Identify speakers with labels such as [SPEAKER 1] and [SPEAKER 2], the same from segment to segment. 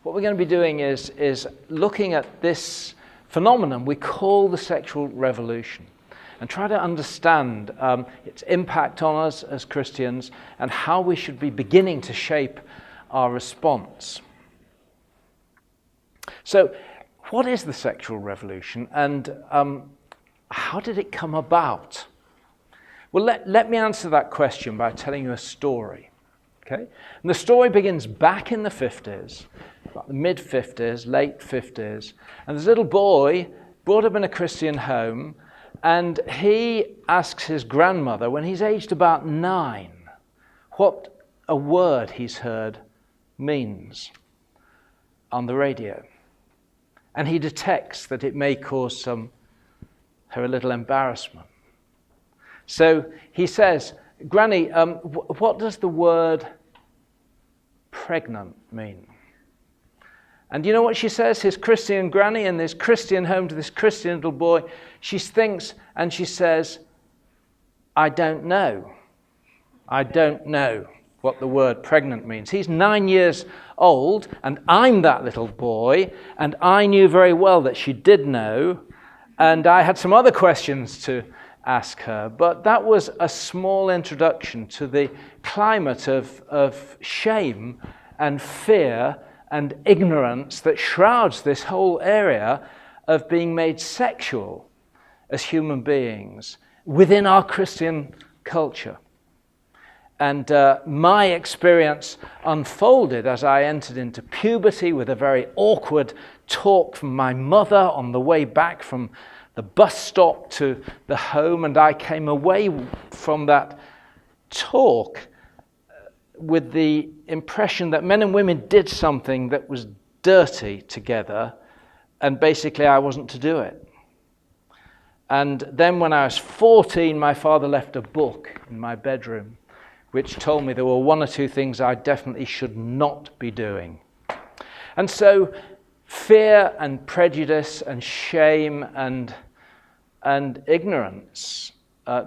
[SPEAKER 1] What we're going to be doing is looking at this phenomenon we call the sexual revolution and try to understand its impact on us as Christians and how we should be beginning to shape our response. So, what is the sexual revolution and how did it come about? Well, let me answer that question by telling you a story. Okay? And the story begins back in the 50s, about the mid-50s, late 50s, and there's a little boy brought up in a Christian home, and he asks his grandmother, when he's aged about 9, what a word he's heard means on the radio. And he detects that it may cause her a little embarrassment. So he says, Granny, what does the word pregnant mean? And you know what she says? His Christian granny in this Christian home to this Christian little boy, she thinks and she says, I don't know. I don't know what the word pregnant means. He's 9 years old and I'm that little boy and I knew very well that she did know and I had some other questions to ask her, but that was a small introduction to the climate of shame and fear and ignorance that shrouds this whole area of being made sexual as human beings within our Christian culture. And my experience unfolded as I entered into puberty with a very awkward talk from my mother on the way back from the bus stop to the home, and I came away from that talk with the impression that men and women did something that was dirty together, and basically I wasn't to do it. And then when I was 14, my father left a book in my bedroom which told me there were 1 or 2 things I definitely should not be doing. And so fear and prejudice and shame and ignorance,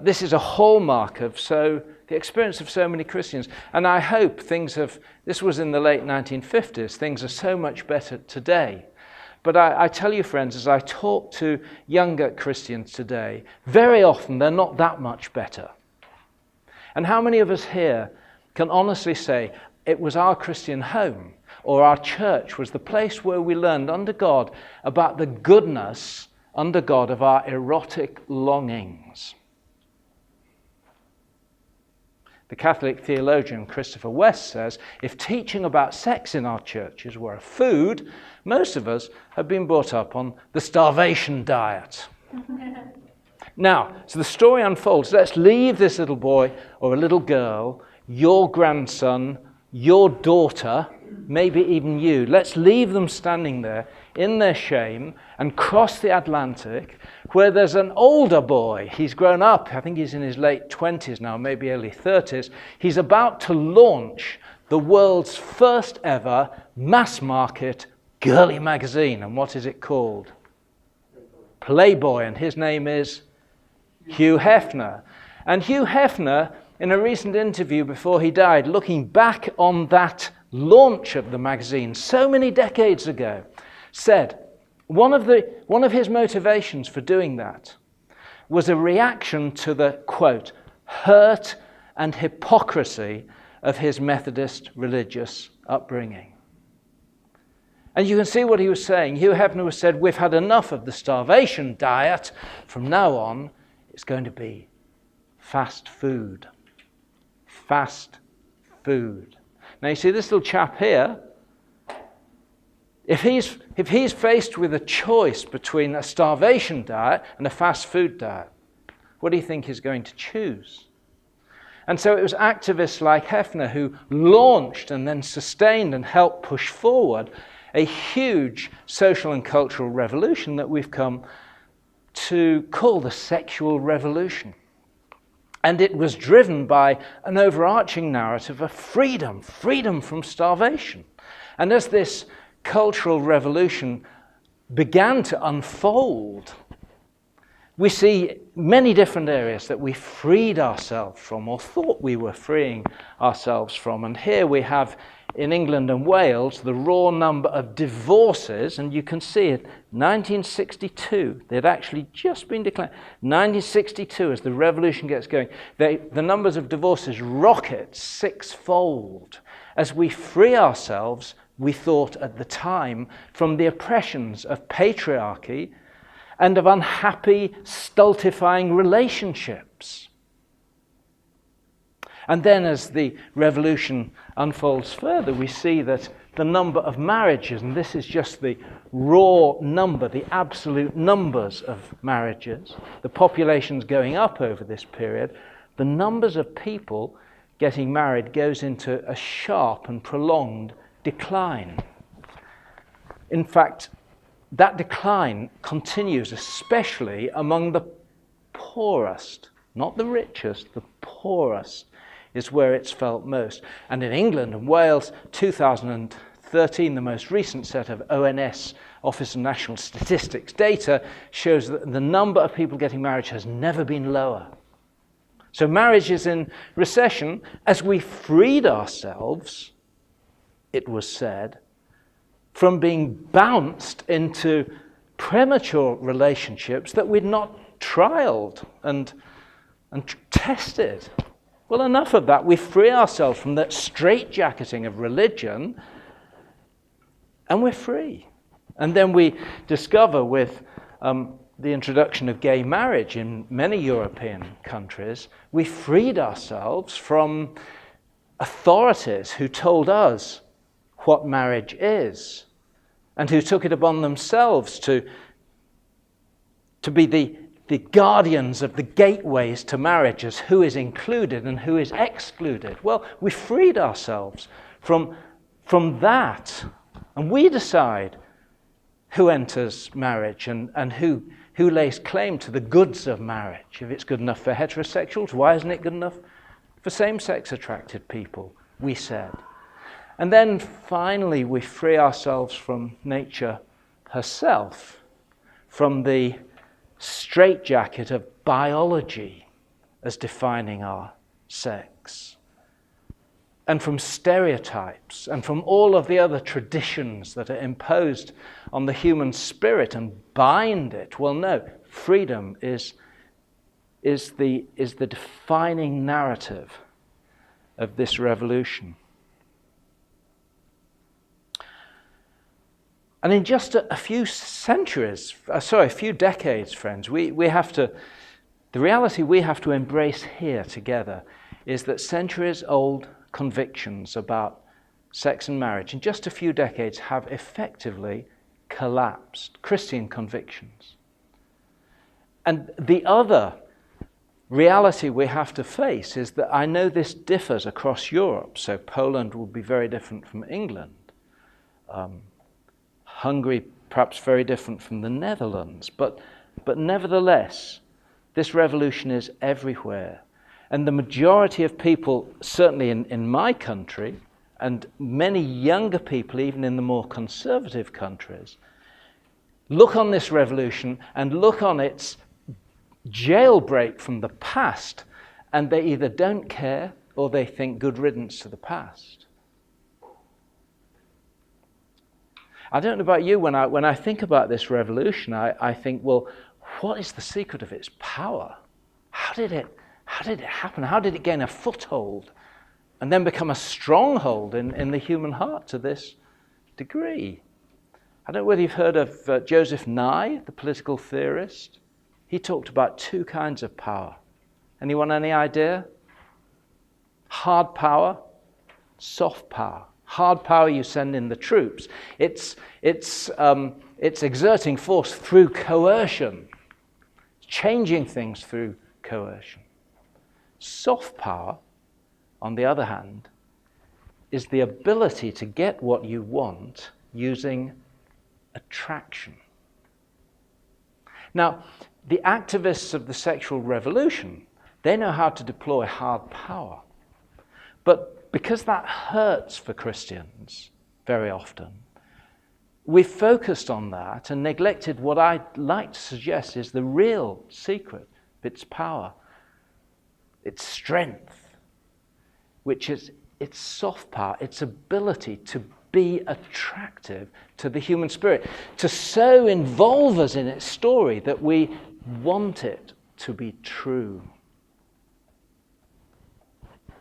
[SPEAKER 1] this is a hallmark of the experience of so many Christians. And I hope this was in the late 1950s, things are so much better today. But I tell you, friends, as I talk to younger Christians today, very often they're not that much better. And how many of us here can honestly say it was our Christian home or our church was the place where we learned under God about the goodness under God of our erotic longings? The Catholic theologian Christopher West says, if teaching about sex in our churches were a food, most of us have been brought up on the starvation diet. Now, so the story unfolds. Let's leave this little boy or a little girl, your grandson, your daughter, maybe even you. Let's leave them standing there in their shame and cross the Atlantic where there's an older boy. He's grown up. I think he's in his late 20s now, maybe early 30s. He's about to launch the world's first ever mass market girly magazine. And what is it called? Playboy. And his name is Hugh Hefner. And Hugh Hefner, in a recent interview before he died, looking back on that launch of the magazine so many decades ago, said one of his motivations for doing that was a reaction to the, quote, hurt and hypocrisy of his Methodist religious upbringing. And you can see what he was saying. Hugh Hefner said, we've had enough of the starvation diet. From now on, it's going to be fast food. Fast food. Now you see this little chap here, if he's faced with a choice between a starvation diet and a fast food diet, what do you think he's going to choose? And so it was activists like Hefner who launched and then sustained and helped push forward a huge social and cultural revolution that we've come to call the sexual revolution. And it was driven by an overarching narrative of freedom from starvation. And as this cultural revolution began to unfold, we see many different areas that we freed ourselves from or thought we were freeing ourselves from. And here we have in England and Wales, the raw number of divorces, and you can see it, 1962, they'd actually just been declared. 1962, as the revolution gets going, the numbers of divorces rocket sixfold. As we free ourselves, we thought at the time, from the oppressions of patriarchy and of unhappy, stultifying relationships. And then as the revolution unfolds further, we see that the number of marriages, and this is just the raw number, the absolute numbers of marriages, the population's going up over this period, the numbers of people getting married goes into a sharp and prolonged decline. In fact, that decline continues especially among the poorest, not the richest, the poorest is where it's felt most. And in England and Wales, 2013, the most recent set of ONS, Office of National Statistics data, shows that the number of people getting married has never been lower. So marriage is in recession. As we freed ourselves, it was said, from being bounced into premature relationships that we'd not trialed and tested. Well, enough of that. We free ourselves from that straitjacketing of religion, and we're free. And then we discover with the introduction of gay marriage in many European countries, we freed ourselves from authorities who told us what marriage is, and who took it upon themselves to be the guardians of the gateways to marriages, who is included and who is excluded. Well, we freed ourselves from that, and we decide who enters marriage and who lays claim to the goods of marriage. If it's good enough for heterosexuals, why isn't it good enough for same-sex attracted people, we said. And then finally we free ourselves from nature herself, from the straitjacket of biology as defining our sex, and from stereotypes, and from all of the other traditions that are imposed on the human spirit and bind it. Well, no, freedom is the defining narrative of this revolution. And in just a few decades, friends, the reality we have to embrace here together is that centuries-old convictions about sex and marriage in just a few decades have effectively collapsed. Christian convictions. And the other reality we have to face is that I know this differs across Europe. So Poland will be very different from England. Hungary, perhaps very different from the Netherlands. But nevertheless, this revolution is everywhere. And the majority of people, certainly in my country, and many younger people, even in the more conservative countries, look on this revolution and look on its jailbreak from the past, and they either don't care or they think good riddance to the past. I don't know about you, when I think about this revolution, I think, well, what is the secret of its power? How did it happen? How did it gain a foothold and then become a stronghold in the human heart to this degree? I don't know whether you've heard of Joseph Nye, the political theorist. He talked about two kinds of power. Anyone any idea? Hard power, soft power. Hard power, you send in the troops. It's exerting force through coercion, changing things through coercion. Soft power, on the other hand, is the ability to get what you want using attraction. Now, the activists of the sexual revolution, they know how to deploy hard power. But because that hurts for Christians very often, we've focused on that and neglected what I'd like to suggest is the real secret of its power, its strength, which is its soft power, its ability to be attractive to the human spirit, to so involve us in its story that we want it to be true.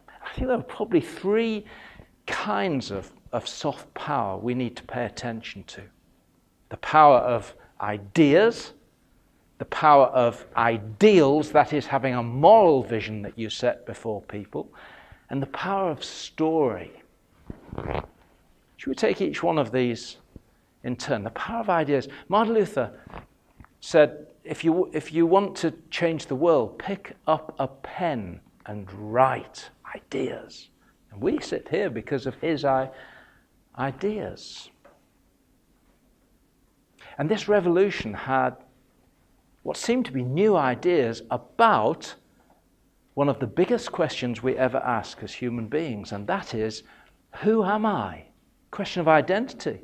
[SPEAKER 1] I think there are probably three kinds of soft power we need to pay attention to. The power of ideas, the power of ideals, that is, having a moral vision that you set before people, and the power of story. Should we take each one of these in turn? The power of ideas. Martin Luther said, if you want to change the world, pick up a pen and write ideas. And we sit here because of his ideas. And this revolution had what seemed to be new ideas about one of the biggest questions we ever ask as human beings, and that is, who am I? Question of identity.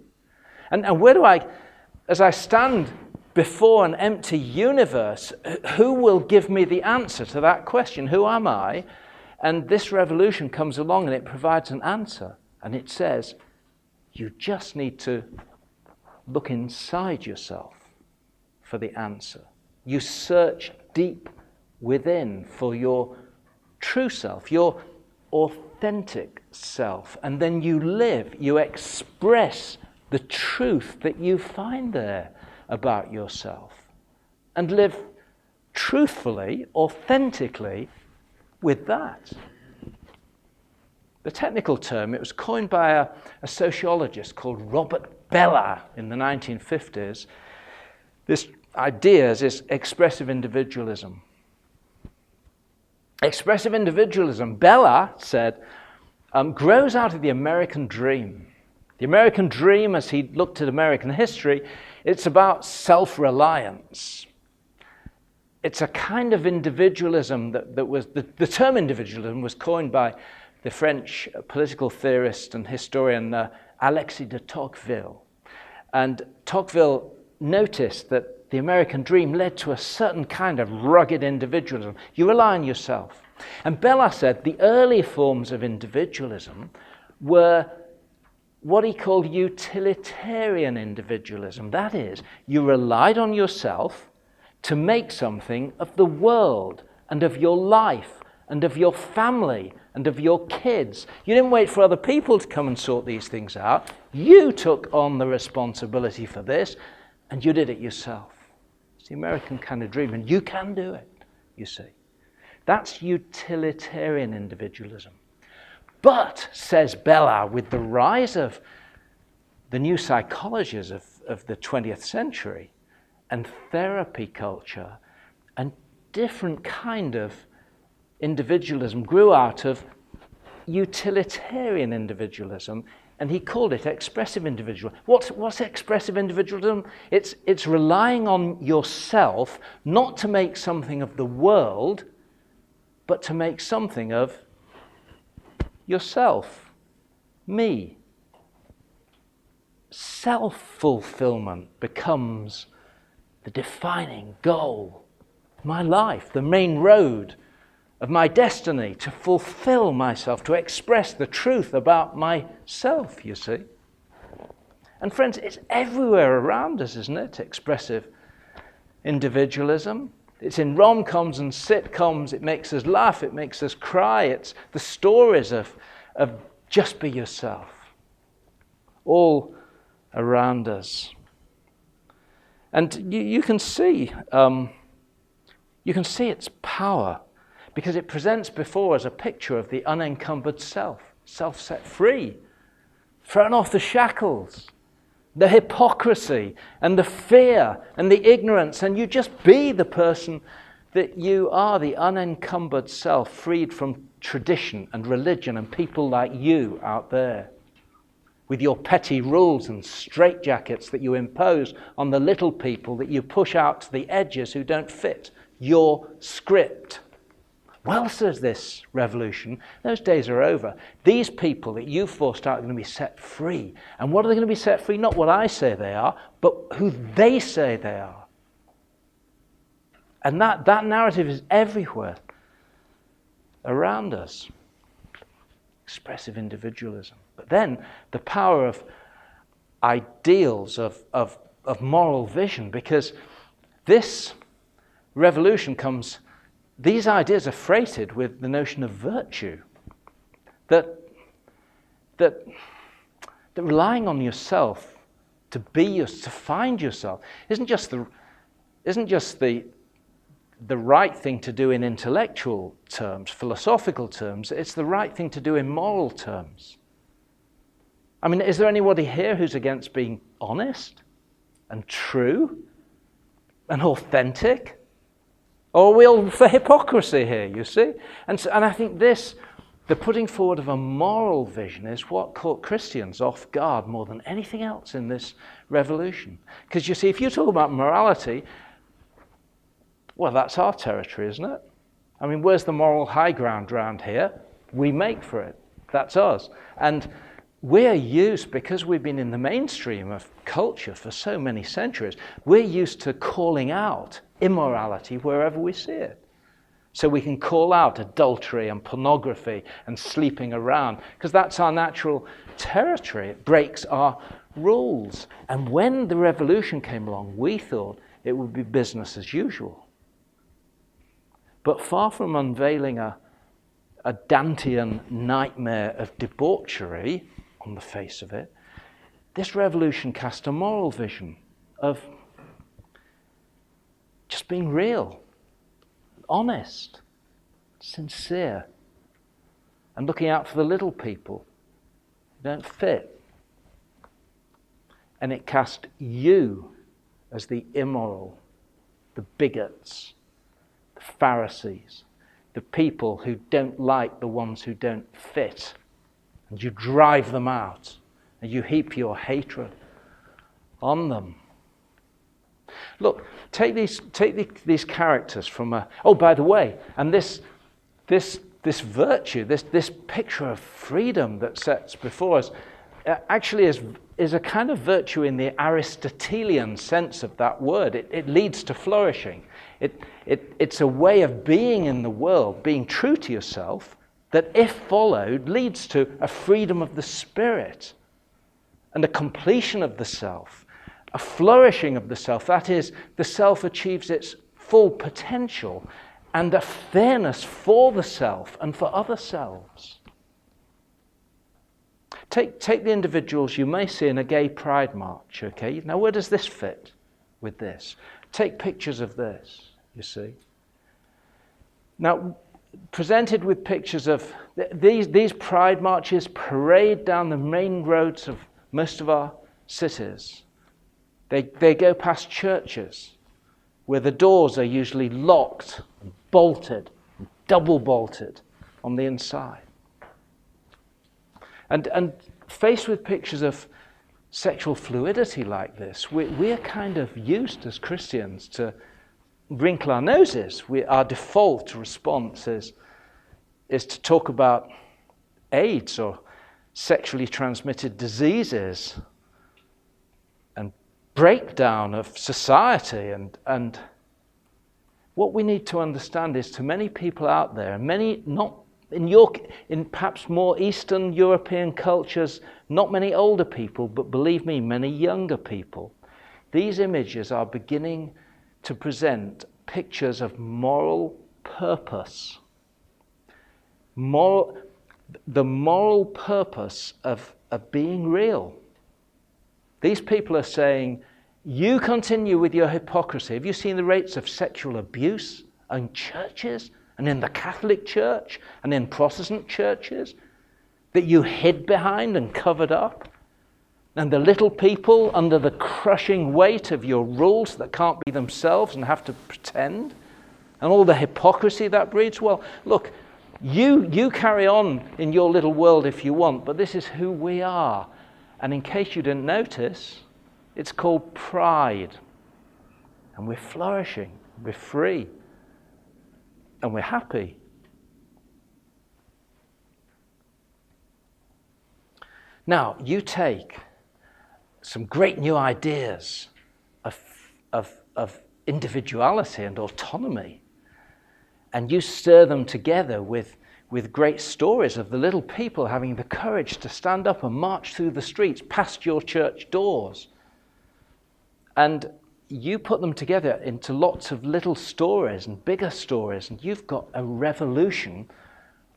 [SPEAKER 1] And where do as I stand before an empty universe, who will give me the answer to that question? Who am I? And this revolution comes along and it provides an answer. And it says, you just need to look inside yourself for the answer. You search deep within for your true self, your authentic self, and then you live, you express the truth that you find there about yourself, and live truthfully, authentically with that. The technical term, it was coined by a sociologist called Robert Bellah in the 1950s. This idea is expressive individualism. Expressive individualism, Bellah said, grows out of the American dream. The American dream, as he looked at American history, it's about self-reliance. It's a kind of individualism that was, the term individualism was coined by the French political theorist and historian Alexis de Tocqueville. And Tocqueville noticed that the American dream led to a certain kind of rugged individualism. You rely on yourself. And Bellah said the early forms of individualism were what he called utilitarian individualism. That is, you relied on yourself to make something of the world and of your life and of your family and of your kids. You didn't wait for other people to come and sort these things out. You took on the responsibility for this and you did it yourself. It's the American kind of dream, and you can do it, you see. That's utilitarian individualism. But, says Bellah, with the rise of the new psychologies of the 20th century and therapy culture, a different kind of individualism grew out of utilitarian individualism, and he called it expressive individualism. What's expressive individualism? It's relying on yourself not to make something of the world, but to make something of yourself, me. Self-fulfillment becomes the defining goal of my life, the main road of my destiny, to fulfill myself, to express the truth about myself, you see. And friends, it's everywhere around us, isn't it? Expressive individualism. It's in rom-coms and sitcoms. It makes us laugh. It makes us cry. It's the stories of just be yourself, all around us. And you can see its power because it presents before us a picture of the unencumbered self set free, thrown off the shackles, the hypocrisy and the fear and the ignorance, and you just be the person that you are, the unencumbered self, freed from tradition and religion and people like you out there, with your petty rules and straitjackets that you impose on the little people that you push out to the edges who don't fit your script. Well, says this revolution, those days are over. These people that you forced out are going to be set free. And what are they going to be set free? Not what I say they are, but who they say they are. And that narrative is everywhere around us. expressive individualism. But then the power of ideals, of moral vision, because this revolution comes, these ideas are freighted with the notion of virtue, that relying on yourself to to find yourself isn't just the right thing to do in intellectual terms, philosophical terms. It's the right thing to do in moral terms. I mean, is there anybody here who's against being honest and true and authentic? Or are we all for hypocrisy here, you see? And I think the putting forward of a moral vision is what caught Christians off guard more than anything else in this revolution. Because you see, if you talk about morality, well, that's our territory, isn't it? I mean, where's the moral high ground around here? We make for it. That's us. And we're used, because we've been in the mainstream of culture for so many centuries, we're used to calling out immorality wherever we see it. So we can call out adultery and pornography and sleeping around, because that's our natural territory. It breaks our rules. And when the revolution came along, we thought it would be business as usual. But far from unveiling a Dantean nightmare of debauchery on the face of it, this revolution cast a moral vision of just being real, honest, sincere, and looking out for the little people who don't fit. And it cast you as the immoral, the bigots, the Pharisees, the people who don't like the ones who don't fit. And you drive them out, and you heap your hatred on them. Look, take these characters from a... Oh, by the way, and this virtue, this picture of freedom that sets before us, actually is a kind of virtue in the Aristotelian sense of that word. It leads to flourishing. It's a way of being in the world, being true to yourself, that if followed leads to a freedom of the spirit and a completion of the self, a flourishing of the self. That is, the self achieves its full potential, and a fairness for the self and for other selves. Take the individuals you may see in a gay pride march, okay? Now, where does this fit with this? Take pictures of this, you see. Now, presented with pictures of these pride marches parade down the main roads of most of our cities. They go past churches where the doors are usually locked and bolted, and double bolted on the inside. And faced with pictures of sexual fluidity like this, we're kind of used as Christians to wrinkle our noses. Our default response is to talk about AIDS or sexually transmitted diseases and breakdown of society. And what we need to understand is, to many people out there, many not in perhaps more Eastern European cultures, not many older people, but believe me, many younger people, these images are beginning to present pictures of moral purpose. The moral purpose of being real. These people are saying, you continue with your hypocrisy. Have you seen the rates of sexual abuse in churches and in the Catholic Church and in Protestant churches that you hid behind and covered up? And the little people, under the crushing weight of your rules that can't be themselves and have to pretend, and all the hypocrisy that breeds, well, look, you carry on in your little world if you want, but this is who we are. And in case you didn't notice, it's called pride. And we're flourishing, we're free, and we're happy. Now, you take some great new ideas of individuality and autonomy, and you stir them together with with great stories of the little people having the courage to stand up and march through the streets past your church doors. And you put them together into lots of little stories and bigger stories, and you've got a revolution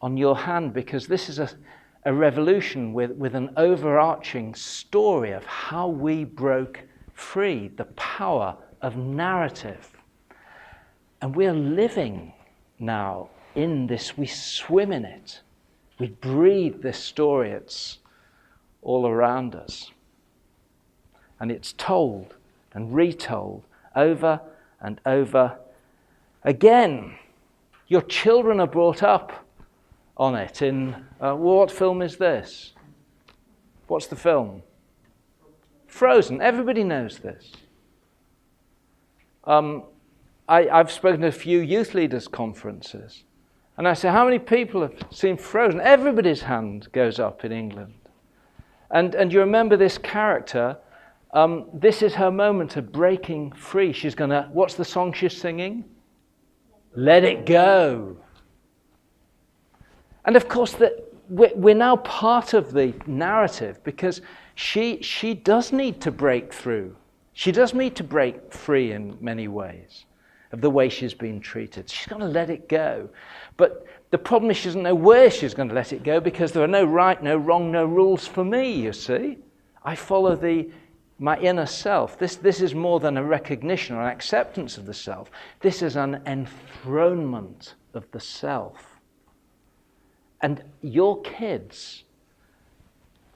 [SPEAKER 1] on your hand, because this is a revolution with an overarching story of how we broke free, the power of narrative. And we're living now in this, we swim in it. We breathe this story, it's all around us. And it's told and retold over and over again. Your children are brought up on it in, what film is this? What's the film? Frozen. Everybody knows this. I've spoken to a few youth leaders conferences, and I say, how many people have seen Frozen? Everybody's hand goes up in England. And you remember this character, this is her moment of breaking free. She's going to, what's the song she's singing? Let it go. And of course, we're now part of the narrative, because she does need to break through. She does need to break free in many ways of the way she's been treated. She's going to let it go. But the problem is she doesn't know where she's going to let it go, because there are no right, no wrong, no rules for me, you see. I follow my inner self. This is more than a recognition or an acceptance of the self. This is an enthronement of the self. And your kids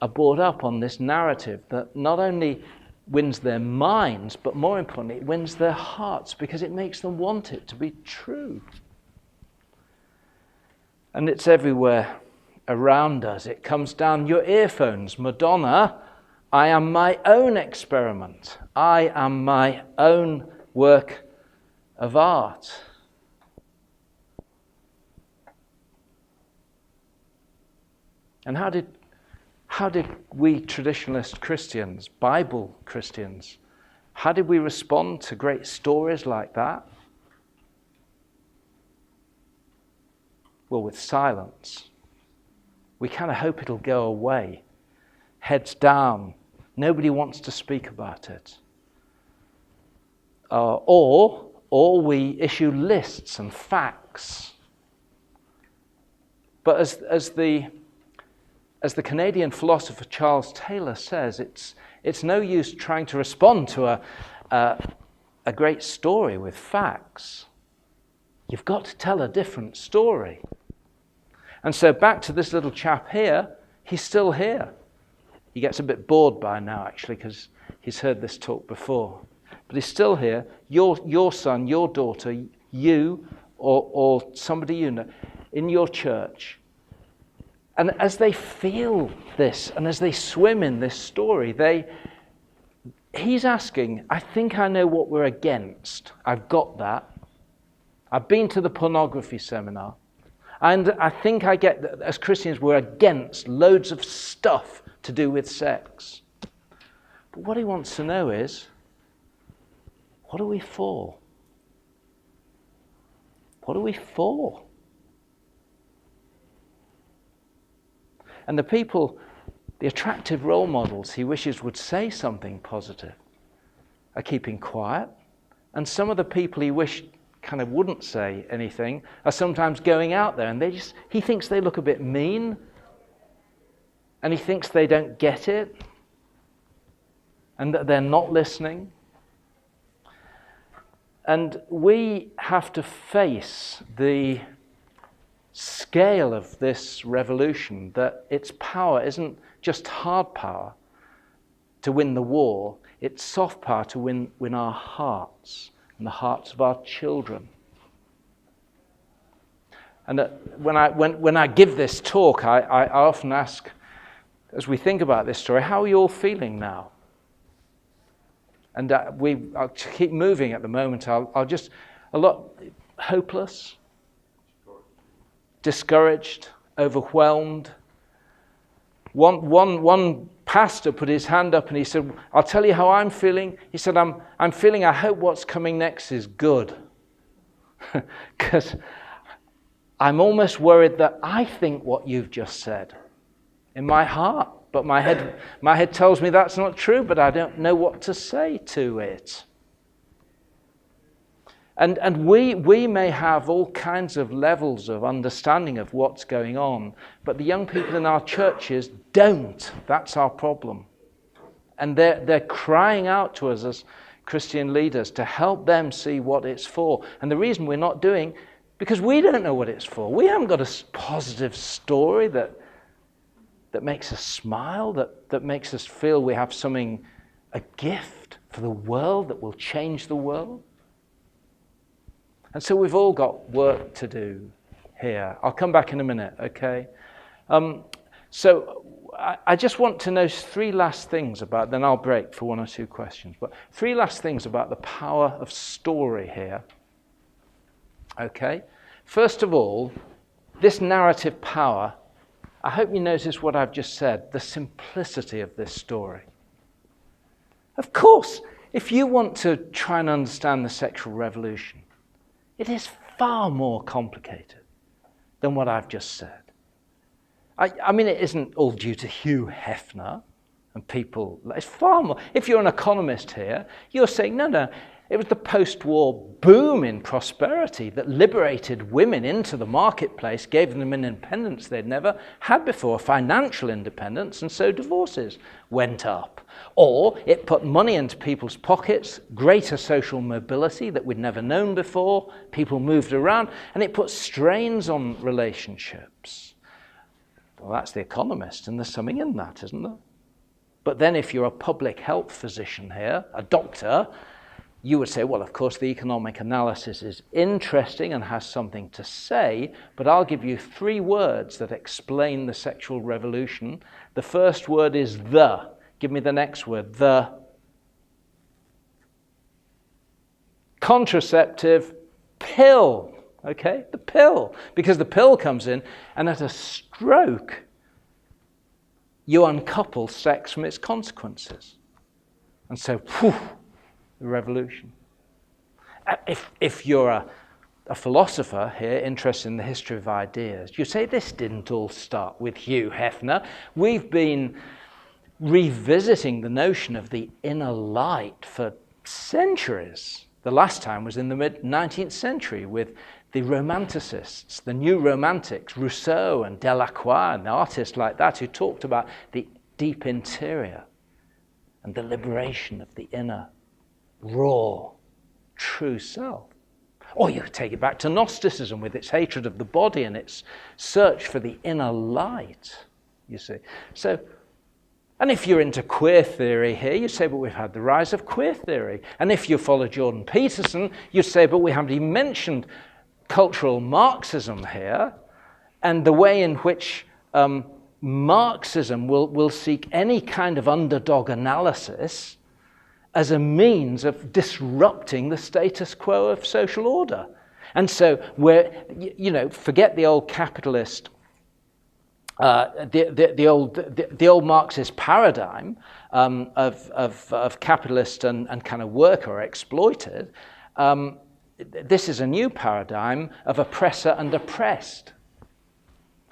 [SPEAKER 1] are brought up on this narrative that not only wins their minds, but more importantly, it wins their hearts, because it makes them want it to be true. And it's everywhere around us. It comes down your earphones. Madonna, I am my own experiment. I am my own work of art. And how did we traditionalist Christians, Bible Christians, how did we respond to great stories like that? Well, with silence. We kind of hope it'll go away. Heads down. Nobody wants to speak about it. Or we issue lists and facts. But as the Canadian philosopher Charles Taylor says, it's no use trying to respond to a great story with facts. You've got to tell a different story. And so back to this little chap here, he's still here. He gets a bit bored by now, actually, because he's heard this talk before. But he's still here. Your son, your daughter, you, or somebody you know, in your church. And as they feel this, and as they swim in this story, he's asking, I think I know what we're against. I've got that. I've been to the pornography seminar. And I think I get that as Christians we're against loads of stuff to do with sex. But what he wants to know is, what are we for? What are we for? And the people, the attractive role models he wishes would say something positive, are keeping quiet. And some of the people he wished kind of wouldn't say anything are sometimes going out there, and he thinks they look a bit mean, and he thinks they don't get it, and that they're not listening. And we have to face the scale of this revolution, that its power isn't just hard power to win the war, it's soft power to win our hearts and the hearts of our children. And when I give this talk, I often ask, as we think about this story, how are you all feeling now? And I'll keep moving at the moment. I'll just, a lot hopeless, discouraged, overwhelmed. One pastor put his hand up and he said, I'll tell you how I'm feeling. He said, I'm feeling, I hope what's coming next is good. Because I'm almost worried that I think what you've just said in my heart, but my head tells me that's not true, but I don't know what to say to it. And we may have all kinds of levels of understanding of what's going on, but the young people in our churches don't. That's our problem. And they're crying out to us as Christian leaders to help them see what it's for. And the reason we're not doing, because we don't know what it's for. We haven't got a positive story that makes us smile, that makes us feel we have something, a gift for the world that will change the world. And so we've all got work to do here. I'll come back in a minute, okay? So I just want to know three last things about, then I'll break for one or two questions, but three last things about the power of story here, okay? First of all, this narrative power, I hope you notice what I've just said, the simplicity of this story. Of course, if you want to try and understand the sexual revolution, it is far more complicated than what I've just said. I mean, it isn't all due to Hugh Hefner and people. It's far more. If you're an economist here, you're saying, no, it was the post-war boom in prosperity that liberated women into the marketplace, gave them an independence they'd never had before, financial independence, and so divorces went up. Or it put money into people's pockets, greater social mobility that we'd never known before, people moved around, and it put strains on relationships. Well, that's The Economist, and there's something in that, isn't there? But then if you're a public health physician here, a doctor, you would say, well, of course, the economic analysis is interesting and has something to say, but I'll give you three words that explain the sexual revolution. The first word is the. Give me the next word, the. Contraceptive pill. Okay, the pill. Because the pill comes in, and at a stroke, you uncouple sex from its consequences. And so, the revolution. If you're a philosopher here interested in the history of ideas, you say this didn't all start with Hugh Hefner. We've been revisiting the notion of the inner light for centuries. The last time was in the mid-19th century with the Romanticists, the new Romantics, Rousseau and Delacroix and artists like that who talked about the deep interior and the liberation of the inner, raw, true self. Or you could take it back to Gnosticism with its hatred of the body and its search for the inner light, you see. So, and if you're into queer theory here, you say, but we've had the rise of queer theory. And if you follow Jordan Peterson, you say, but we haven't even mentioned cultural Marxism here, and the way in which Marxism will seek any kind of underdog analysis as a means of disrupting the status quo of social order. And so forget the old capitalist, the old Marxist paradigm of capitalist and kind of worker or exploited. This is a new paradigm of oppressor and oppressed.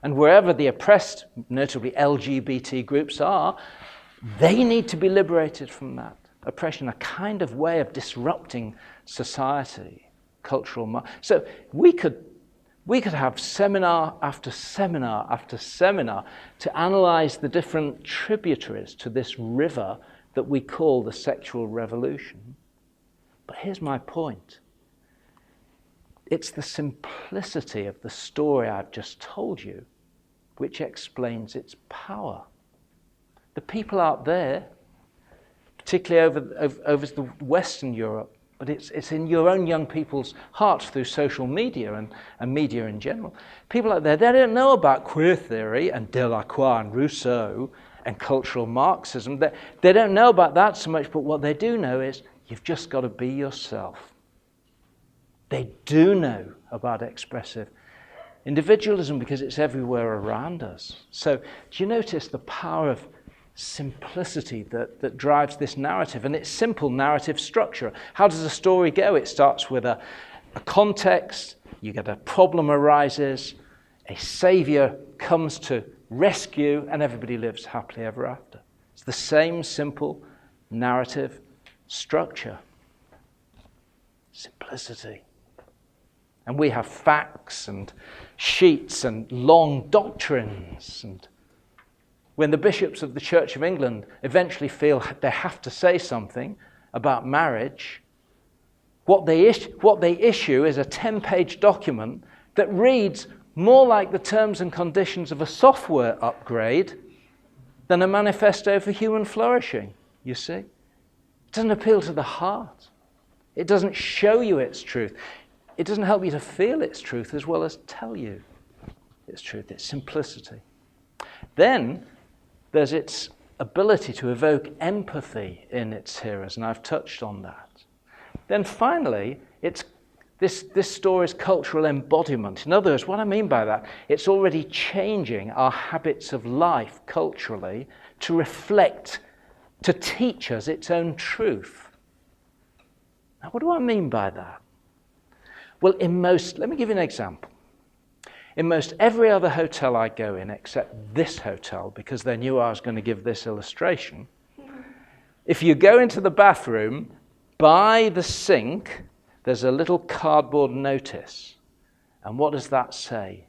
[SPEAKER 1] And wherever the oppressed, notably LGBT groups are, they need to be liberated from that oppression, a kind of way of disrupting society, cultural. So we could have seminar after seminar after seminar to analyze the different tributaries to this river that we call the sexual revolution. But here's my point. It's the simplicity of the story I've just told you which explains its power. The people out there, particularly over the Western Europe, but it's in your own young people's hearts through social media and media in general. People out there, they don't know about queer theory and Delacroix and Rousseau and cultural Marxism. They don't know about that so much, but what they do know is you've just got to be yourself. They do know about expressive individualism because it's everywhere around us. So do you notice the power of simplicity that drives this narrative? And it's simple narrative structure. How does a story go? It starts with a context, You get a problem arises, a saviour comes to rescue, and everybody lives happily ever after. It's the same simple narrative structure. Simplicity. And we have facts and sheets and long doctrines. And when the bishops of the Church of England eventually feel they have to say something about marriage, what they issue is a 10-page document that reads more like the terms and conditions of a software upgrade than a manifesto for human flourishing, you see. It doesn't appeal to the heart. It doesn't show you its truth. It doesn't help you to feel its truth as well as tell you its truth, its simplicity. Then there's its ability to evoke empathy in its hearers, and I've touched on that. Then finally, this story's cultural embodiment. In other words, what I mean by that, it's already changing our habits of life culturally to reflect, to teach us its own truth. Now, what do I mean by that? Well, let me give you an example. In most every other hotel I go in, except this hotel, because they knew I was going to give this illustration, if you go into the bathroom, by the sink, there's a little cardboard notice. And what does that say?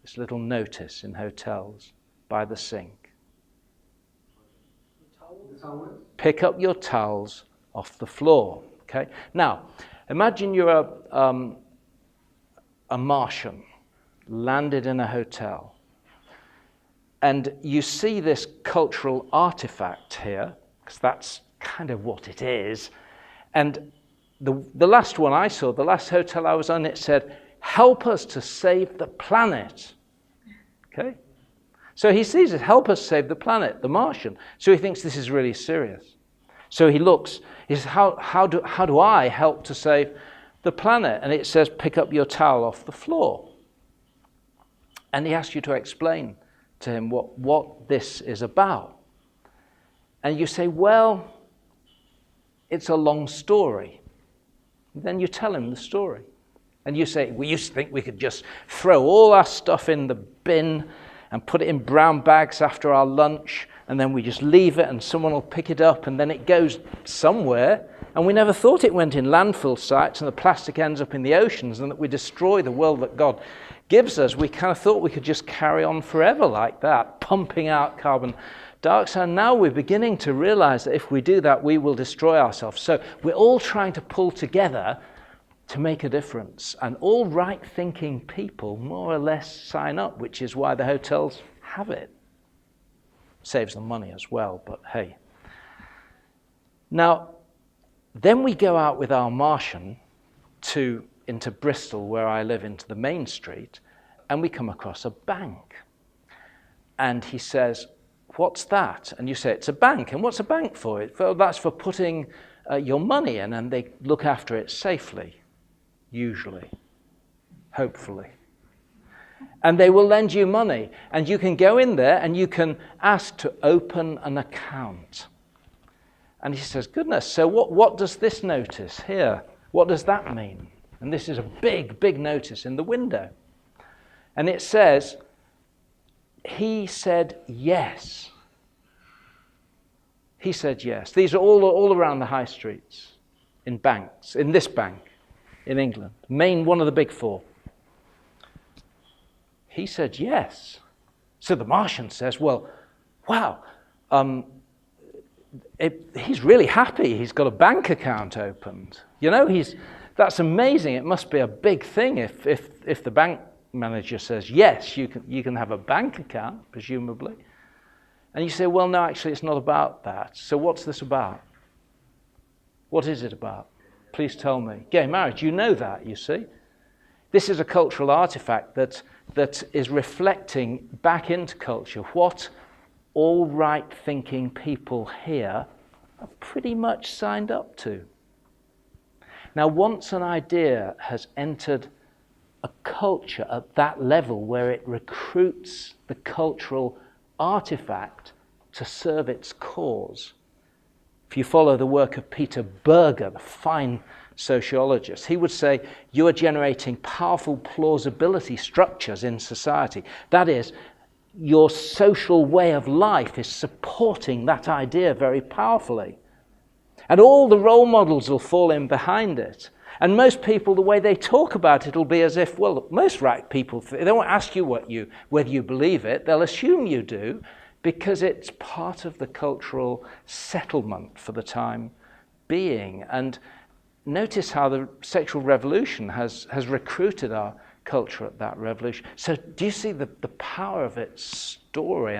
[SPEAKER 1] This little notice in hotels, by the sink. Pick up your towels off the floor. Okay. Now, imagine you're a Martian, landed in a hotel, and you see this cultural artifact here, because that's kind of what it is. And the last one I saw, the last hotel I was on, it said, "Help us to save the planet." Okay? So he sees it, help us save the planet, the Martian. So he thinks this is really serious. So he looks, he says, how do I help to save the planet? And it says, pick up your towel off the floor. And he asks you to explain to him what this is about. And you say, well, it's a long story. Then you tell him the story. And you say, we used to think we could just throw all our stuff in the bin and put it in brown bags after our lunch, and then we just leave it and someone will pick it up and then it goes somewhere. And we never thought it went in landfill sites and the plastic ends up in the oceans and that we destroy the world that God gives us. We kind of thought we could just carry on forever like that, pumping out carbon dioxide. And now we're beginning to realize that if we do that, we will destroy ourselves. So we're all trying to pull together to make a difference. And all right-thinking people more or less sign up, which is why the hotels have it. Saves them money as well, but hey. Now, then we go out with our Martian into Bristol, where I live, into the main street, and we come across a bank. And he says, "What's that?" And you say, "It's a bank." "And what's a bank for?" "Well, that's for putting your money in, and they look after it safely, usually, hopefully. And they will lend you money, and you can go in there and you can ask to open an account." And he says, "Goodness, so what does this notice here, what does that mean?" And this is a big, big notice in the window. And it says, "He said yes." He said yes. These are all around the high streets, in banks, in this bank, in England, one of the big four. He said yes. So the Martian says, well, wow, he's really happy. He's got a bank account opened. You know, that's amazing. It must be a big thing if the bank manager says, yes, you can have a bank account, presumably. And you say, well, no, actually, it's not about that. So what's this about? What is it about? Please tell me. Gay marriage, you know that, you see. This is a cultural artifact that is reflecting back into culture what all right-thinking people here are pretty much signed up to. Now, once an idea has entered a culture at that level where it recruits the cultural artifact to serve its cause, if you follow the work of Peter Berger, the fine sociologist. He would say you are generating powerful plausibility structures in society. That is, your social way of life is supporting that idea very powerfully. And all the role models will fall in behind it. And most people, the way they talk about it will be as if, well, most right people, they won't ask you whether you believe it. They'll assume you do, because it's part of the cultural settlement for the time being. And notice how the sexual revolution has recruited our culture at that revolution. So do you see the power of its story?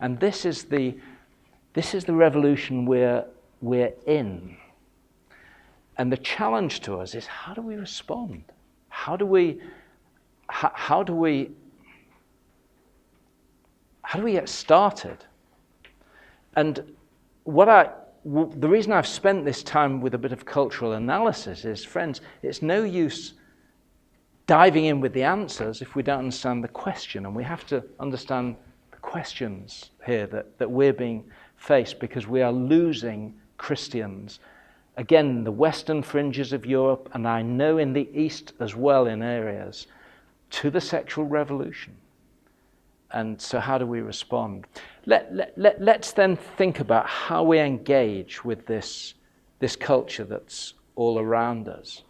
[SPEAKER 1] And this is the revolution we're in. And the challenge to us is, how do we respond? How do we get started? And the reason I've spent this time with a bit of cultural analysis is, friends, it's no use diving in with the answers if we don't understand the question. And we have to understand the questions here that we're being faced, because we are losing Christians. Again, the western fringes of Europe, and I know in the East as well in areas, to the sexual revolution. And so how do we respond? Let's then think about how we engage with this culture that's all around us.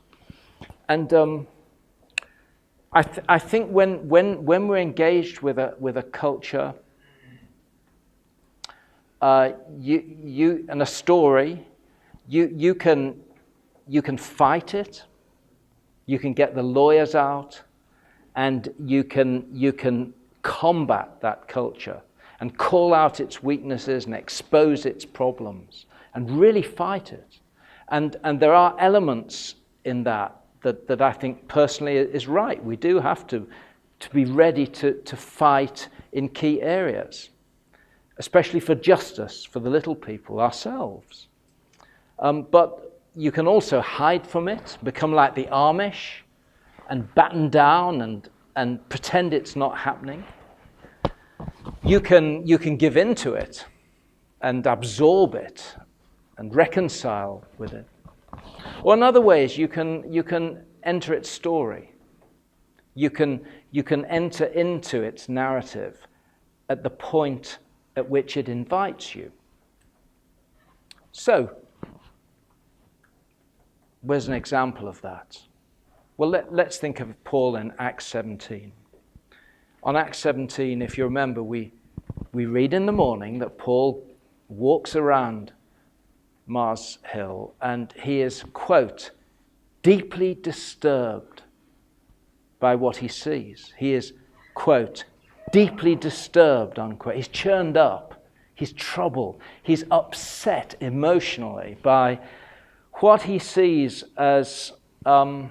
[SPEAKER 1] And I think when we're engaged with a culture, you and a story, you can fight it, you can get the lawyers out, and you can combat that culture and call out its weaknesses and expose its problems and really fight it. And there are elements in that I think personally is right. We do have to be ready to fight in key areas, especially for justice, for the little people, ourselves. But you can also hide from it, become like the Amish, and batten down and pretend it's not happening. You can give in to it and absorb it and reconcile with it. Or in other ways, you can enter its story. You can enter into its narrative at the point at which it invites you. So, where's an example of that? Well, let's think of Paul in Acts 17. On Acts 17, if you remember, we read in the morning that Paul walks around Mars Hill and he is, quote, deeply disturbed by what he sees. He is, quote, deeply disturbed, unquote. He's churned up. He's troubled. He's upset emotionally by what he sees as the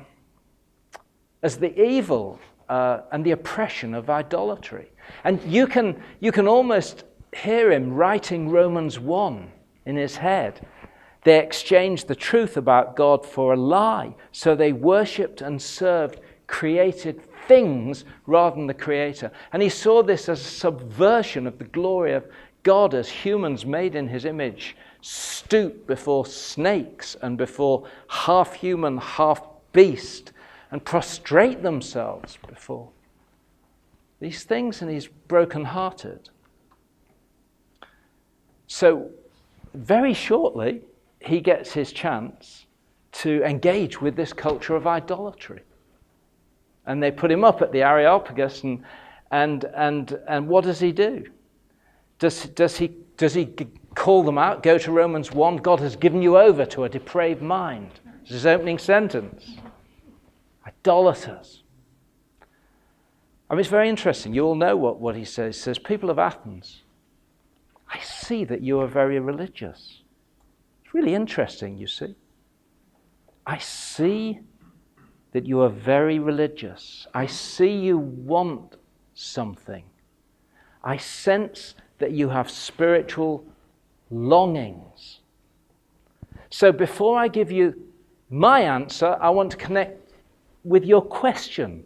[SPEAKER 1] evil and the oppression of idolatry. And you can almost hear him writing Romans 1 in his head. They exchanged the truth about God for a lie, so they worshipped and served created things rather than the Creator. And he saw this as a subversion of the glory of God as humans made in his image stoop before snakes and before half human, half beast, and prostrate themselves before these things, and he's brokenhearted. So very shortly, he gets his chance to engage with this culture of idolatry. And they put him up at the Areopagus, and what does he do? Does he call them out? Go to Romans 1, God has given you over to a depraved mind. This is his opening sentence. Idolaters. I mean, it's very interesting. You all know what he says. He says, people of Athens, I see that you are very religious. It's really interesting, you see. I see that you are very religious. I see you want something. I sense that you have spiritual longings. So before I give you my answer, I want to connect with your question.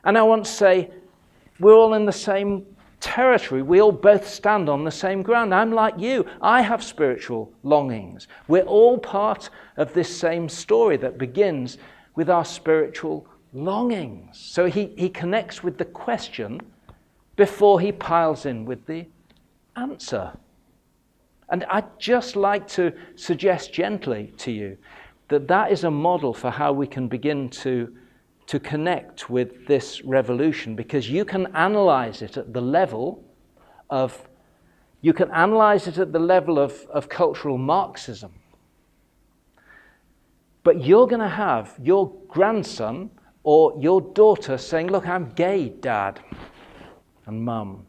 [SPEAKER 1] And I want to say, we're all in the same territory. We all both stand on the same ground. I'm like you. I have spiritual longings. We're all part of this same story that begins with our spiritual longings. So he connects with the question before he piles in with the answer. And I'd just like to suggest gently to you that that is a model for how we can begin to connect with this revolution, because you can analyze it at the level of cultural Marxism. But you're going to have your grandson or your daughter saying, look, I'm gay, Dad and Mum.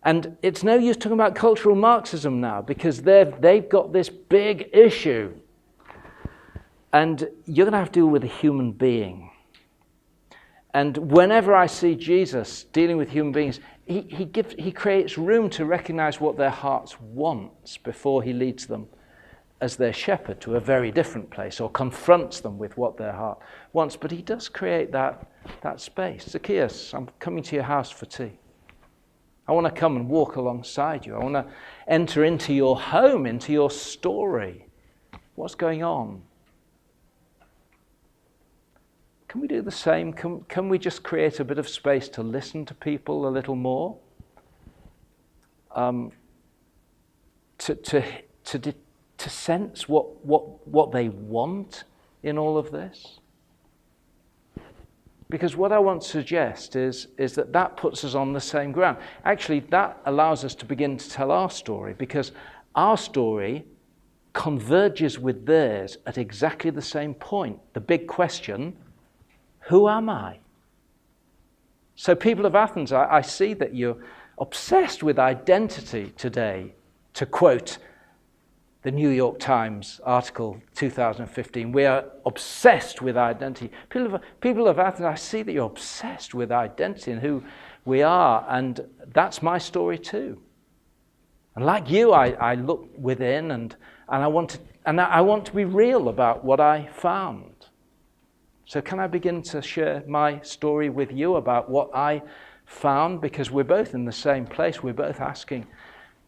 [SPEAKER 1] And it's no use talking about cultural Marxism now, because they've got this big issue. And you're going to have to deal with a human being. And whenever I see Jesus dealing with human beings, he creates room to recognize what their hearts want before he leads them as their shepherd to a very different place, or confronts them with what their heart wants. But he does create that space. Zacchaeus, I'm coming to your house for tea. I want to come and walk alongside you. I want to enter into your home, into your story. What's going on? Can we do the same? Can we just create a bit of space to listen to people a little more? To sense what they want in all of this? Because what I want to suggest is that puts us on the same ground. Actually, that allows us to begin to tell our story, because our story converges with theirs at exactly the same point. The big question: who am I? So people of Athens, I see that you're obsessed with identity today, to quote the New York Times article 2015. We are obsessed with identity. People of Athens, I see that you're obsessed with identity and who we are, and that's my story too. And like you, I look within and I want to be real about what I found. So can I begin to share my story with you about what I found? Because we're both in the same place. We're both asking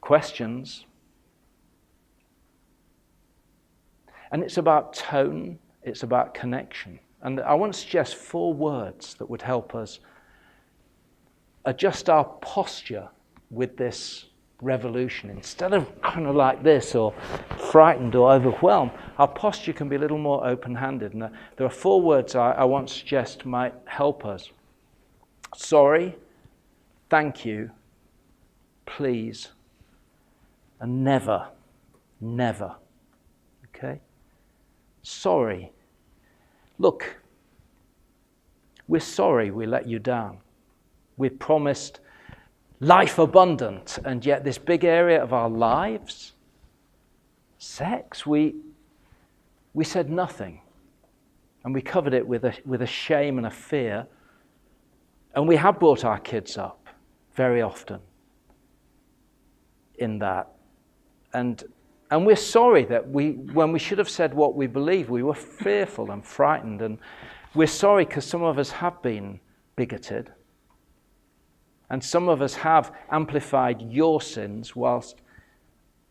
[SPEAKER 1] questions. And it's about tone. It's about connection. And I want to suggest 4 words that would help us adjust our posture with this revolution. Instead of kind of like this, or frightened or overwhelmed, our posture can be a little more open-handed. And there are 4 words I want to suggest might help us. Sorry, thank you, please, and never, never. Okay? Sorry. Look, we're sorry we let you down. We promised life abundant, and yet this big area of our lives, sex, we said nothing. And we covered it with a shame and a fear. And we have brought our kids up very often in that. And we're sorry that when we should have said what we believe, we were fearful and frightened. And we're sorry because some of us have been bigoted. And some of us have amplified your sins whilst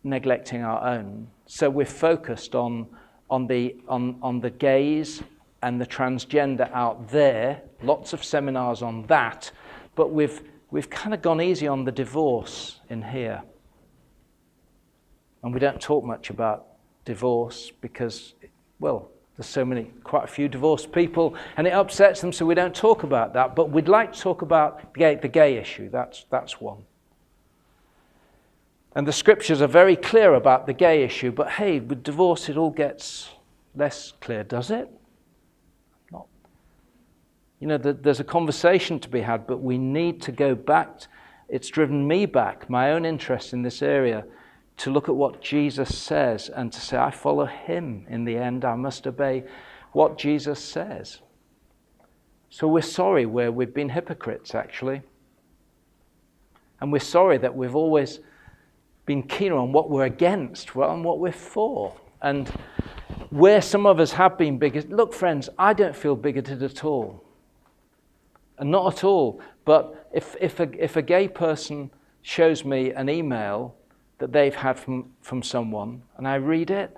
[SPEAKER 1] neglecting our own. So we're focused on the gays and the transgender out there. Lots of seminars on that, but we've kind of gone easy on the divorce in here. And we don't talk much about divorce because, well, there's quite a few divorced people, and it upsets them, so we don't talk about that. But we'd like to talk about the gay issue. That's one. And the scriptures are very clear about the gay issue, but hey, with divorce it all gets less clear, does it? Not. There's a conversation to be had, but we need to go back. It's driven me back, my own interest in this area, to look at what Jesus says and to say, I follow him in the end. I must obey what Jesus says. So we're sorry where we've been hypocrites, actually. And we're sorry that we've always been keener on what we're against rather than what we're for. And where some of us have been bigoted, look, friends, I don't feel bigoted at all. And not at all. But if a gay person shows me an email that they've had from someone, and I read it,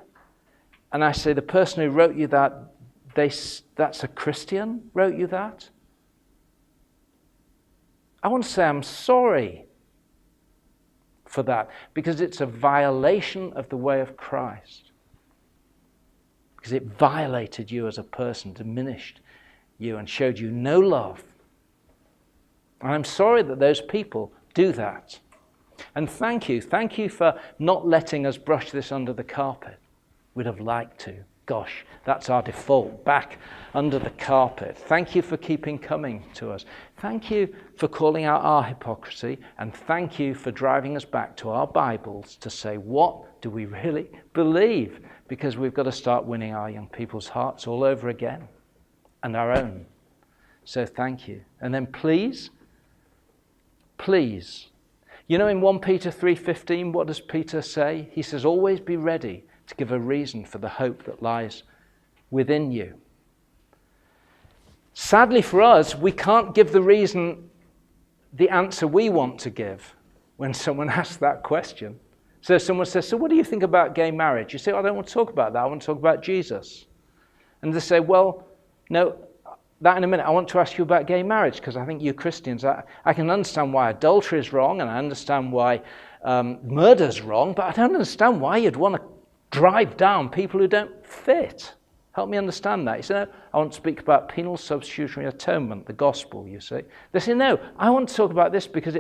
[SPEAKER 1] and I say, the person who wrote you that, that's a Christian, wrote you that? I want to say I'm sorry for that, because it's a violation of the way of Christ. Because it violated you as a person, diminished you, and showed you no love. And I'm sorry that those people do that. And thank you for not letting us brush this under the carpet. We'd have liked to. Gosh, that's our default, back under the carpet. Thank you for keeping coming to us. Thank you for calling out our hypocrisy, and thank you for driving us back to our Bibles to say, what do we really believe? Because we've got to start winning our young people's hearts all over again, and our own. So thank you. And then please, you know, in 1 Peter 3:15, what does Peter say? He says, always be ready to give a reason for the hope that lies within you. Sadly for us, we can't give the answer we want to give when someone asks that question. So someone says, so what do you think about gay marriage? You say, I don't want to talk about that, I want to talk about Jesus. And they say, well, no, that in a minute. I want to ask you about gay marriage, because I think you Christians, I can understand why adultery is wrong, and I understand why murder's wrong, but I don't understand why you'd want to drive down people who don't fit. Help me understand that. You say, no, I want to speak about penal substitutionary atonement, the gospel, you see. They say, no, I want to talk about this because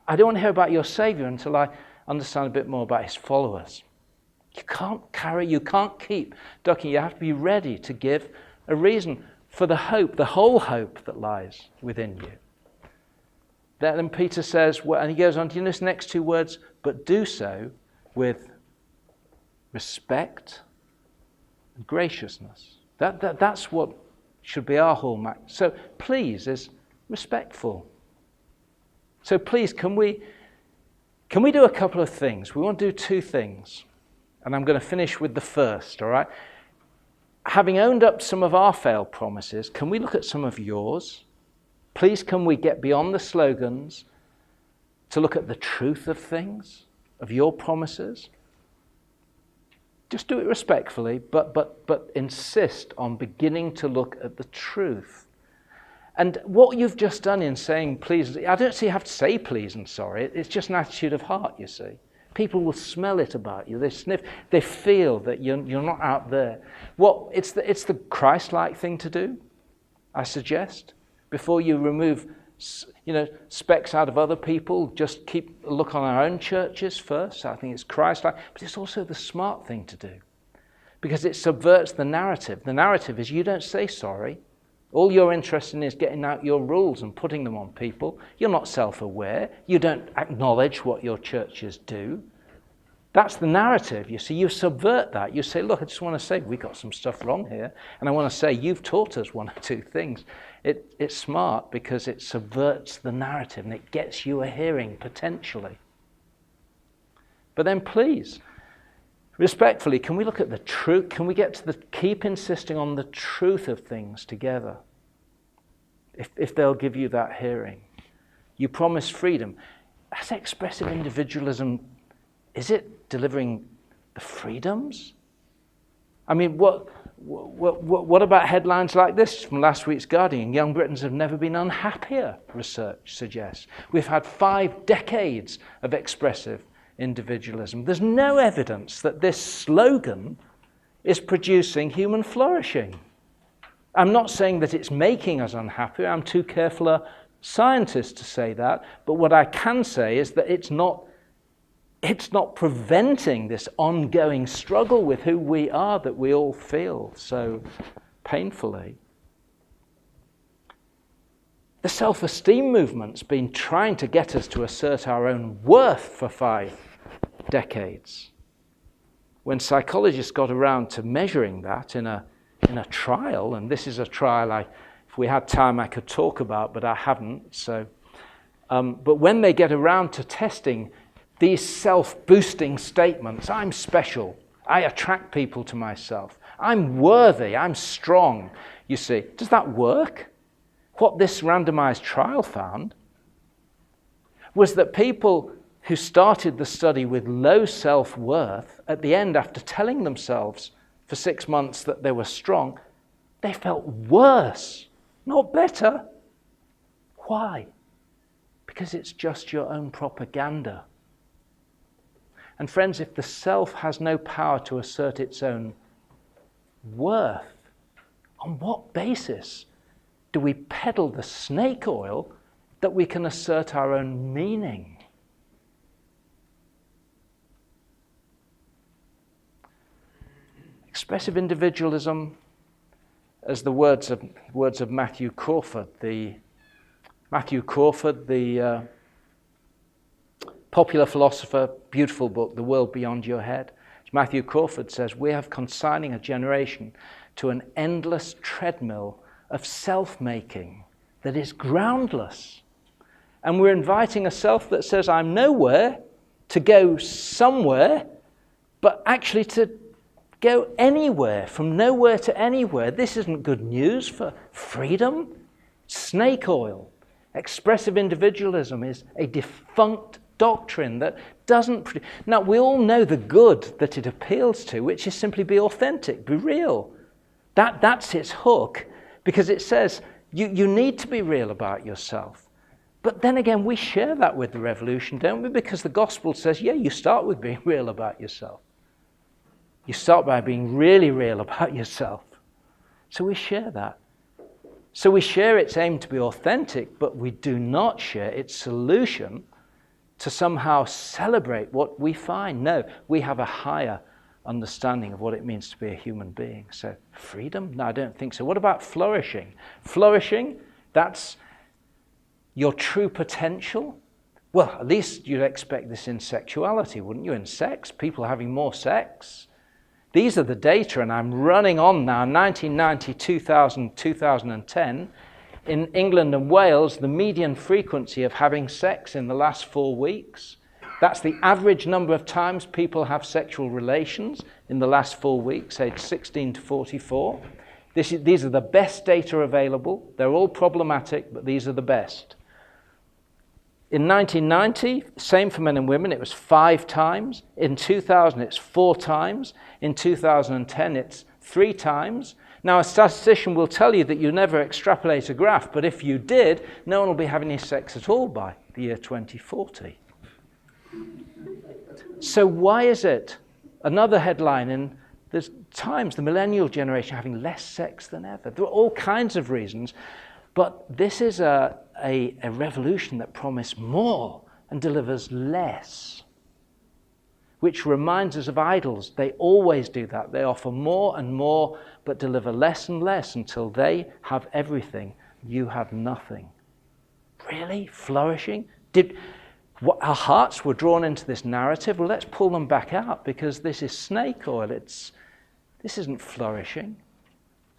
[SPEAKER 1] I don't want to hear about your Saviour until I understand a bit more about his followers. You can't keep ducking. You have to be ready to give a reason for the hope, the whole hope that lies within you. Then Peter says, and he goes on to use the next two words, but do so with respect and graciousness. That's what should be our hallmark. So please is respectful. So please, can we do a couple of things? We want to do two things. And I'm going to finish with the first, all right? Having owned up some of our failed promises, can we look at some of yours? Please, can we get beyond the slogans to look at the truth of things, of your promises? Just do it respectfully, but insist on beginning to look at the truth. And what you've just done in saying please, I don't see you have to say please and sorry. It's just an attitude of heart, you see. People will smell it about you. They sniff. They feel that you're not out there. It's the Christ-like thing to do, I suggest. Before you remove, specks out of other people, just keep a look on our own churches first. I think it's Christ-like, but it's also the smart thing to do, because it subverts the narrative. The narrative is you don't say sorry. All you're interested in is getting out your rules and putting them on people. You're not self-aware. You don't acknowledge what your churches do. That's the narrative, you see. You subvert that. You say, look, I just want to say we've got some stuff wrong here, and I want to say you've taught us one or two things. It's smart because it subverts the narrative and it gets you a hearing, potentially. But then please, respectfully, can we look at the truth? Can we get to keep insisting on the truth of things together? If they'll give you that hearing. You promise freedom. As expressive individualism, is it delivering the freedoms? I mean, what about headlines like this from last week's Guardian? Young Britons have never been unhappier, research suggests. We've had 5 decades of expressive individualism. There's no evidence that this slogan is producing human flourishing. I'm not saying that it's making us unhappy. I'm too careful a scientist to say that. But what I can say is that it's not preventing this ongoing struggle with who we are that we all feel so painfully. The self-esteem movement's been trying to get us to assert our own worth for 5 decades. When psychologists got around to measuring that in a trial, and this is a trial if we had time I could talk about, but I haven't. But when they get around to testing these self-boosting statements, I'm special, I attract people to myself, I'm worthy, I'm strong, you see, does that work? What this randomized trial found was that people who started the study with low self-worth, at the end, after telling themselves for 6 months that they were strong, they felt worse, not better. Why? Because it's just your own propaganda. And friends, if the self has no power to assert its own worth, on what basis do we peddle the snake oil that we can assert our own meaning? Expressive individualism, as the words of Matthew Crawford, the popular philosopher, beautiful book, The World Beyond Your Head. Matthew Crawford says, we have consigning a generation to an endless treadmill of self-making that is groundless. And we're inviting a self that says, I'm nowhere, to go somewhere, but actually to go anywhere, from nowhere to anywhere. This isn't good news for freedom. Snake oil. Expressive individualism is a defunct doctrine that doesn't... Now, we all know the good that it appeals to, which is simply be authentic, be real. That's its hook, because it says you need to be real about yourself. But then again, we share that with the revolution, don't we? Because the gospel says, yeah, you start with being real about yourself. You start by being really real about yourself. So we share that. So we share its aim to be authentic, but we do not share its solution to somehow celebrate what we find. No, we have a higher understanding of what it means to be a human being. So freedom? No, I don't think so. What about flourishing? Flourishing, that's your true potential. Well, at least you'd expect this in sexuality, wouldn't you? In sex, people having more sex. These are the data, and I'm running on now, 1990, 2000, 2010. In England and Wales, the median frequency of having sex in the last 4 weeks, that's the average number of times people have sexual relations in the last 4 weeks, aged 16 to 44. These are the best data available. They're all problematic, but these are the best. In 1990, same for men and women, it was 5 times. In 2000, it's 4 times. In 2010, it's 3 times. Now, a statistician will tell you that you never extrapolate a graph, but if you did, no one will be having any sex at all by the year 2040. So why is it? Another headline in the Times, the millennial generation having less sex than ever. There are all kinds of reasons, but this is a revolution that promised more and delivers less, which reminds us of idols. They always do that. They offer more and more, but deliver less and less until they have everything. You have nothing. Really? Flourishing? Our hearts were drawn into this narrative. Well, let's pull them back out, because this is snake oil. This isn't flourishing.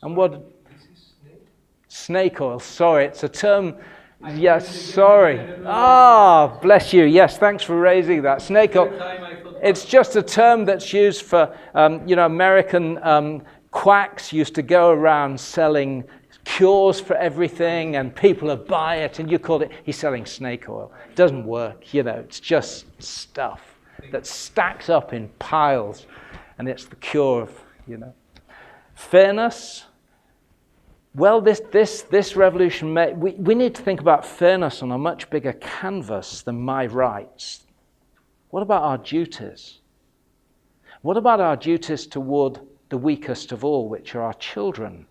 [SPEAKER 1] And what... Snake oil, sorry, it's a term, yes, sorry. Ah, bless you, yes, thanks for raising that. Snake oil, it's just a term that's used for, American quacks used to go around selling cures for everything, and people would buy it, and you call it, he's selling snake oil. It doesn't work, it's just stuff that stacks up in piles, and it's the cure of, Fairness. Well, this revolution, we need to think about fairness on a much bigger canvas than my rights. What about our duties? What about our duties toward the weakest of all, which are our children?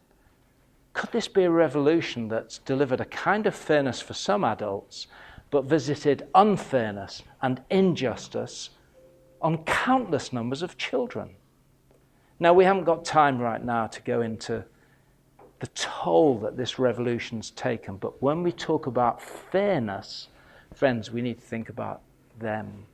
[SPEAKER 1] Could this be a revolution that's delivered a kind of fairness for some adults, but visited unfairness and injustice on countless numbers of children? Now, we haven't got time right now to go into the toll that this revolution's taken. But when we talk about fairness, friends, we need to think about them.